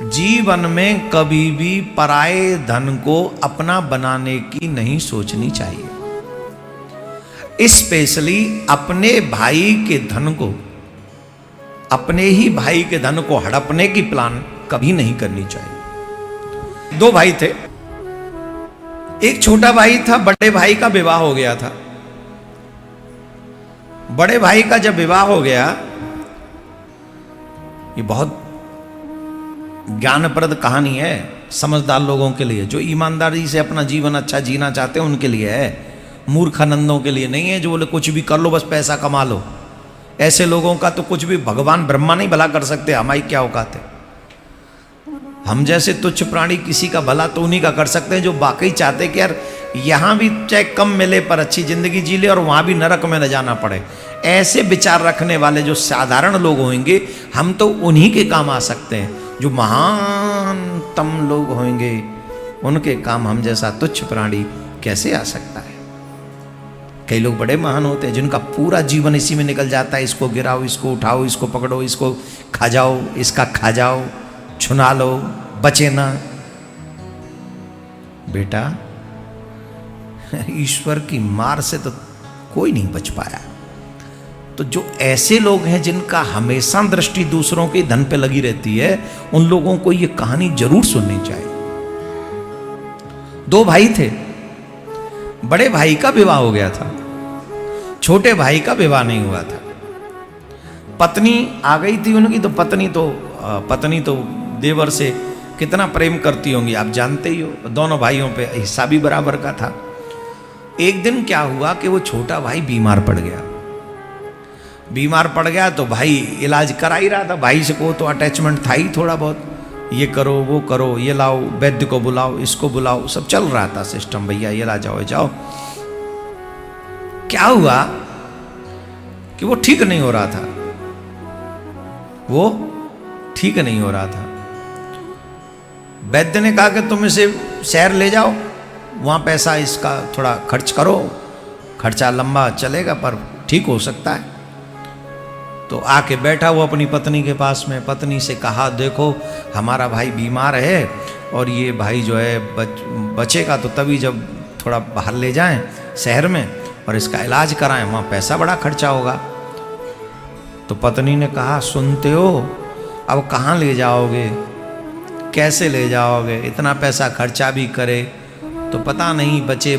जीवन में कभी भी पराये धन को अपना बनाने की नहीं सोचनी चाहिए। स्पेशली अपने भाई के धन को, अपने ही भाई के धन को हड़पने की प्लान कभी नहीं करनी चाहिए। दो भाई थे, एक छोटा भाई था, बड़े भाई का विवाह हो गया था। बड़े भाई का जब विवाह हो गया, ये बहुत ज्ञानप्रद कहानी है समझदार लोगों के लिए, जो ईमानदारी से अपना जीवन अच्छा जीना चाहते हैं उनके लिए है, मूर्खानंदों के लिए नहीं है जो बोले कुछ भी कर लो बस पैसा कमा लो। ऐसे लोगों का तो कुछ भी भगवान ब्रह्मा नहीं भला कर सकते, हमारी क्या औकात है। हम जैसे तुच्छ प्राणी किसी का भला तो उन्हीं का कर सकते हैं जो वाकई चाहते कि यार यहाँ भी चाहे कम मिले पर अच्छी जिंदगी जी ले और वहाँ भी नरक में न जाना पड़े। ऐसे विचार रखने वाले जो साधारण लोग होंगे हम तो उन्हीं के काम आ सकते हैं। जो महानतम लोग होंगे उनके काम हम जैसा तुच्छ प्राणी कैसे आ सकता है। कई लोग बड़े महान होते हैं जिनका पूरा जीवन इसी में निकल जाता है, इसको गिराओ, इसको उठाओ, इसको पकड़ो, इसको खा जाओ, इसका खा जाओ, छुना लो, बचे ना। बेटा ईश्वर की मार से तो कोई नहीं बच पाया। तो जो ऐसे लोग हैं जिनका हमेशा दृष्टि दूसरों के धन पे लगी रहती है, उन लोगों को ये कहानी जरूर सुननी चाहिए। दो भाई थे, बड़े भाई का विवाह हो गया था, छोटे भाई का विवाह नहीं हुआ था। पत्नी आ गई थी उनकी, तो पत्नी तो देवर से कितना प्रेम करती होंगी आप जानते ही हो। दोनों भाइयों पे हिस्सा भी बराबर का था। एक दिन क्या हुआ कि वो छोटा भाई बीमार पड़ गया। बीमार पड़ गया तो भाई इलाज करा ही रहा था। भाई से को तो अटैचमेंट था ही थोड़ा बहुत, ये करो वो करो, ये लाओ, वैद्य को बुलाओ, इसको बुलाओ, सब चल रहा था सिस्टम। भैया ये ला जाओ जाओ। क्या हुआ कि वो ठीक नहीं हो रहा था, वो ठीक नहीं हो रहा था। वैद्य ने कहा कि तुम इसे शहर ले जाओ, वहाँ पैसा इसका थोड़ा खर्च करो, खर्चा लंबा चलेगा पर ठीक हो सकता है। तो आके बैठा वो अपनी पत्नी के पास में, पत्नी से कहा देखो हमारा भाई बीमार है और ये भाई जो है बचेगा तो तभी जब थोड़ा बाहर ले जाएं शहर में और इसका इलाज कराएं, वहाँ पैसा बड़ा खर्चा होगा। तो पत्नी ने कहा सुनते हो, अब कहाँ ले जाओगे, कैसे ले जाओगे, इतना पैसा खर्चा भी करे तो पता नहीं बचे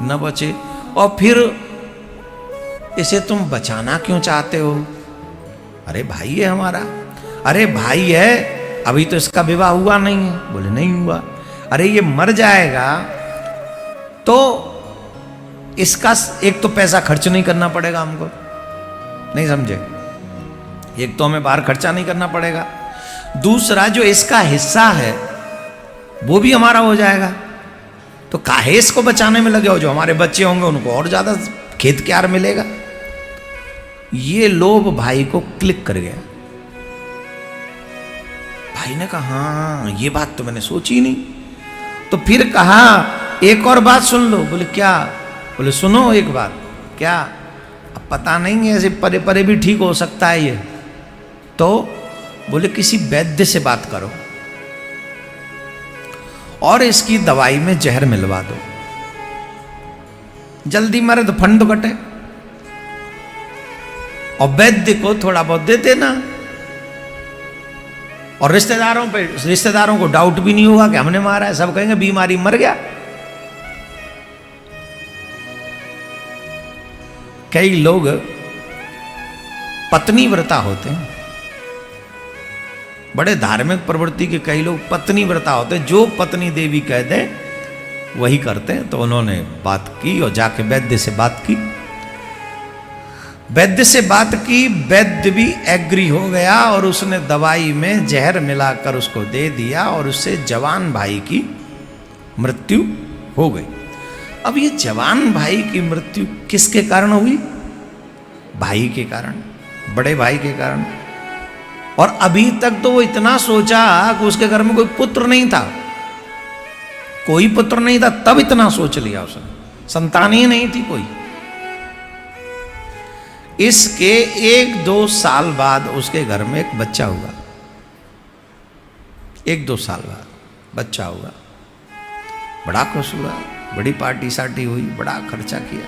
न बचे, और फिर इसे तुम बचाना क्यों चाहते हो। अरे भाई है हमारा। अरे भाई है, अभी तो इसका विवाह हुआ नहीं है। बोले नहीं हुआ। अरे ये मर जाएगा तो इसका एक तो पैसा खर्च नहीं करना पड़ेगा हमको, नहीं समझे, एक तो हमें बाहर खर्चा नहीं करना पड़ेगा, दूसरा जो इसका हिस्सा है वो भी हमारा हो जाएगा। तो काहे इसको बचाने में लगे हो, जो हमारे बच्चे होंगे उनको और ज्यादा खेत क्यार मिलेगा। ये लोभ भाई को क्लिक कर गया। भाई ने कहा हाँ ये बात तो मैंने सोची नहीं। तो फिर कहा एक और बात सुन लो। बोले क्या। बोले सुनो एक बात। क्या। अब पता नहीं है, ऐसे परे परे भी ठीक हो सकता है ये। तो बोले किसी वैद्य से बात करो और इसकी दवाई में जहर मिलवा दो, जल्दी मरे तो फंड कटे, और वैद्य को थोड़ा बहुत दे देना, और रिश्तेदारों को डाउट भी नहीं होगा कि हमने मारा है, सब कहेंगे बीमारी मर गया। कई लोग पत्नी व्रता होते हैं, बड़े धार्मिक प्रवृत्ति के कई लोग पत्नी व्रता होते हैं, जो पत्नी देवी कह दे वही करते हैं। तो उन्होंने बात की और जाके वैद्य से बात की। वैद्य से बात की, वैद्य भी एग्री हो गया और उसने दवाई में जहर मिलाकर उसको दे दिया और उससे जवान भाई की मृत्यु हो गई। अब ये जवान भाई की मृत्यु किसके कारण हुई। भाई के कारण, बड़े भाई के कारण। और अभी तक तो वो इतना सोचा कि उसके घर में कोई पुत्र नहीं था, कोई पुत्र नहीं था, तब इतना सोच लिया उसने, संतान ही नहीं थी कोई। इसके 1-2 साल बाद उसके घर में एक बच्चा हुआ। 1-2 साल बाद बच्चा हुआ, बड़ा खुश हुआ, बड़ी पार्टी सार्टी हुई, बड़ा खर्चा किया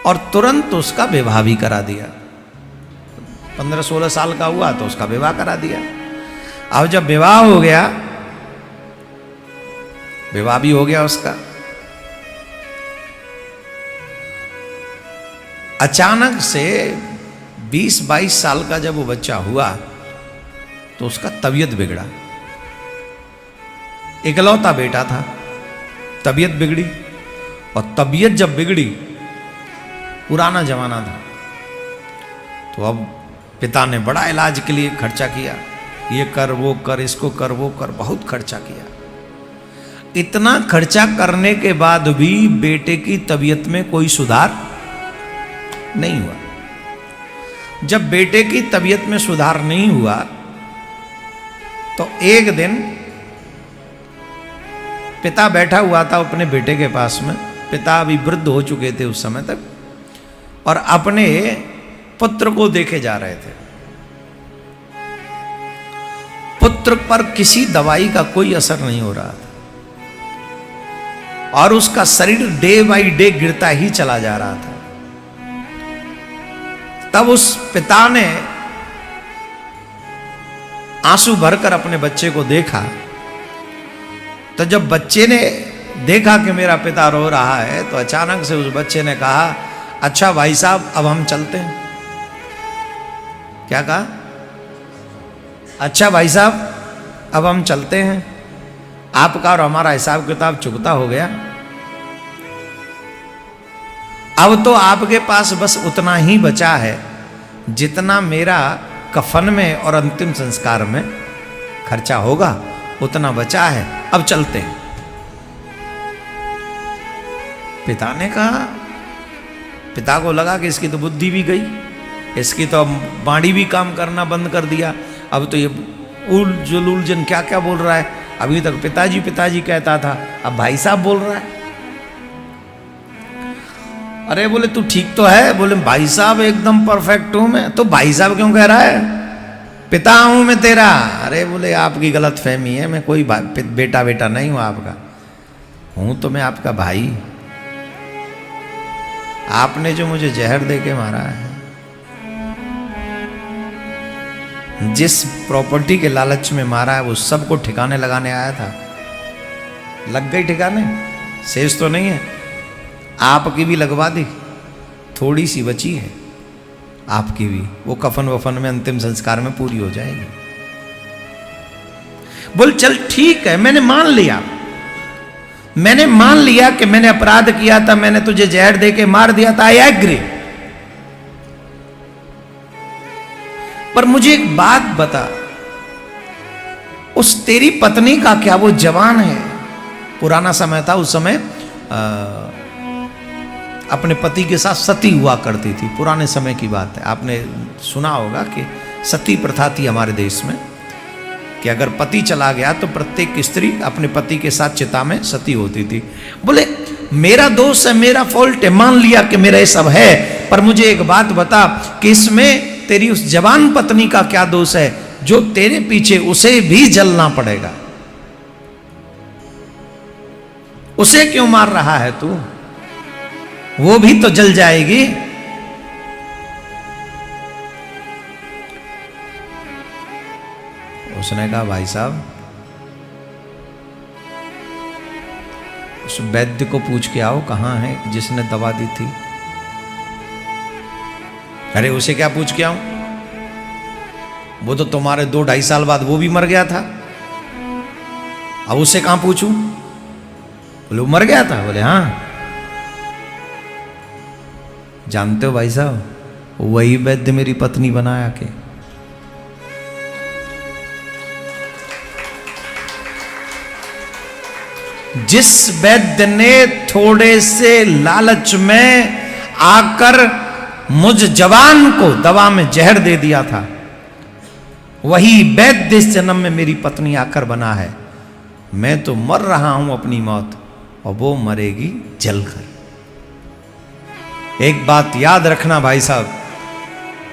और तुरंत उसका विवाह भी करा दिया। 15-16 साल का हुआ तो उसका विवाह करा दिया। अब जब विवाह हो गया, विवाह भी हो गया उसका, अचानक से 20-22 साल का जब वो बच्चा हुआ तो उसका तबीयत बिगड़ा। इकलौता बेटा था, तबीयत बिगड़ी। और तबीयत जब बिगड़ी, पुराना जमाना था, तो अब पिता ने बड़ा इलाज के लिए खर्चा किया, ये कर वो कर, इसको कर वो कर, बहुत खर्चा किया। इतना खर्चा करने के बाद भी बेटे की तबीयत में कोई सुधार नहीं हुआ। जब बेटे की तबीयत में सुधार नहीं हुआ तो एक दिन पिता बैठा हुआ था अपने बेटे के पास में। पिता अभी वृद्ध हो चुके थे उस समय तक, और अपने पुत्र को देखे जा रहे थे। पुत्र पर किसी दवाई का कोई असर नहीं हो रहा था और उसका शरीर डे बाई डे गिरता ही चला जा रहा था। तब उस पिता ने आंसू भरकर अपने बच्चे को देखा। तो जब बच्चे ने देखा कि मेरा पिता रो रहा है, तो अचानक से उस बच्चे ने कहा, अच्छा भाई साहब अब हम चलते हैं। क्या कहा? अच्छा भाई साहब अब हम चलते हैं, आपका और हमारा हिसाब किताब चुकता हो गया। अब तो आपके पास बस उतना ही बचा है जितना मेरा कफन में और अंतिम संस्कार में खर्चा होगा, उतना बचा है, अब चलते हैं। पिता ने कहा, पिता को लगा कि इसकी तो बुद्धि भी गई, इसकी तो बाड़ी भी काम करना बंद कर दिया, अब तो ये उलझन क्या क्या बोल रहा है। अभी तक पिताजी पिताजी कहता था, अब भाई साहब बोल रहा है। अरे बोले तू ठीक तो है? बोले भाई साहब एकदम परफेक्ट हूं मैं। तो भाई साहब क्यों कह रहा है? पिता हूं मैं तेरा। अरे बोले आपकी गलत फहमी है, मैं कोई बेटा बेटा नहीं हूं आपका, हूं तो मैं आपका भाई। आपने जो मुझे जहर दे के मारा है, जिस प्रॉपर्टी के लालच में मारा है, वो सबको ठिकाने लगाने आया था। लग गई ठिकाने, शेष तो नहीं है। आपकी भी लगवा दी, थोड़ी सी बची है आपकी भी, वो कफन वफन में अंतिम संस्कार में पूरी हो जाएगी। बोल चल ठीक है, मैंने मान लिया कि मैंने अपराध किया था, मैंने तुझे जहर दे के मार दिया था, आई एग्री। पर मुझे एक बात बता, उस तेरी पत्नी का क्या वो जवान है? पुराना समय था, उस समय अपने पति के साथ सती हुआ करती थी। पुराने समय की बात है, आपने सुना होगा कि सती प्रथा थी हमारे देश में, कि अगर पति चला गया तो प्रत्येक स्त्री अपने पति के साथ चिता में सती होती थी। बोले मेरा दोष है, मेरा फॉल्ट है, मान लिया कि मेरा ये सब है, पर मुझे एक बात बता कि इसमें तेरी उस जवान पत्नी का क्या दोष है जो तेरे पीछे उसे भी जलना पड़ेगा? उसे क्यों मार रहा है तू? वो भी तो जल जाएगी। उसने कहा भाई साहब, उस वैद्य को पूछ के आओ कहां है जिसने दवा दी थी। अरे उसे क्या पूछ के आऊं? वो तो तुम्हारे 2-2.5 साल बाद वो भी मर गया था, अब उससे कहां पूछूं? बोले वो मर गया था? बोले हाँ। जानते हो भाई साहब, वही वैद्य मेरी पत्नी बनाया के। जिस वैद्य ने थोड़े से लालच में आकर मुझ जवान को दवा में जहर दे दिया था, वही वैद्य इस जन्म में मेरी पत्नी आकर बना है। मैं तो मर रहा हूं अपनी मौत, और वो मरेगी जलकर। एक बात याद रखना भाई साहब,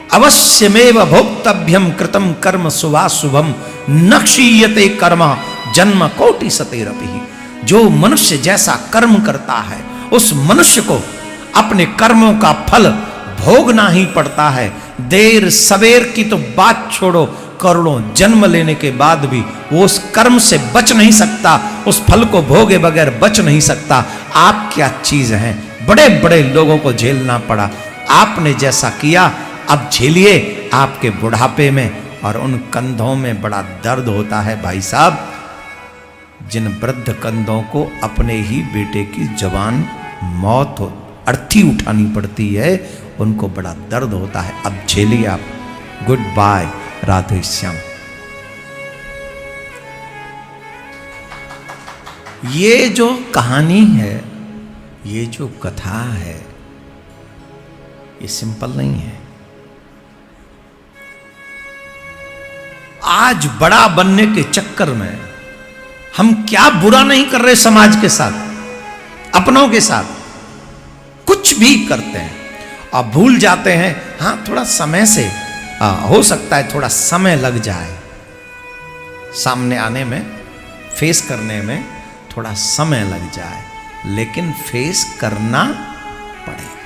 अवश्यमेव भोक्तव्यम कृतम कर्म शुभाशुभम न क्षीयते कर्म जन्म कोटि सतेरपि। जो मनुष्य जैसा कर्म करता है उस मनुष्य को अपने कर्मों का फल भोगना ही पड़ता है। देर सवेर की तो बात छोड़ो, करोड़ों जन्म लेने के बाद भी वो उस कर्म से बच नहीं सकता, उस फल को भोगे बगैर बच नहीं सकता। आप क्या चीज हैं, बड़े बड़े लोगों को झेलना पड़ा, आपने जैसा किया अब झेलिए आपके बुढ़ापे में। और उन कंधों में बड़ा दर्द होता है भाई साहब, जिन वृद्ध कंधों को अपने ही बेटे की जवान मौत हो अर्थी उठानी पड़ती है, उनको बड़ा दर्द होता है। अब झेलिए आप। Goodbye, Radhe Shyam. ये जो कहानी है, ये जो कथा है, ये सिंपल नहीं है। आज बड़ा बनने के चक्कर में हम क्या बुरा नहीं कर रहे समाज के साथ, अपनों के साथ, कुछ भी करते हैं और भूल जाते हैं। हाँ, थोड़ा समय से हो सकता है, थोड़ा समय लग जाए सामने आने में, फेस करने में थोड़ा समय लग जाए, लेकिन फेस करना पड़ेगा।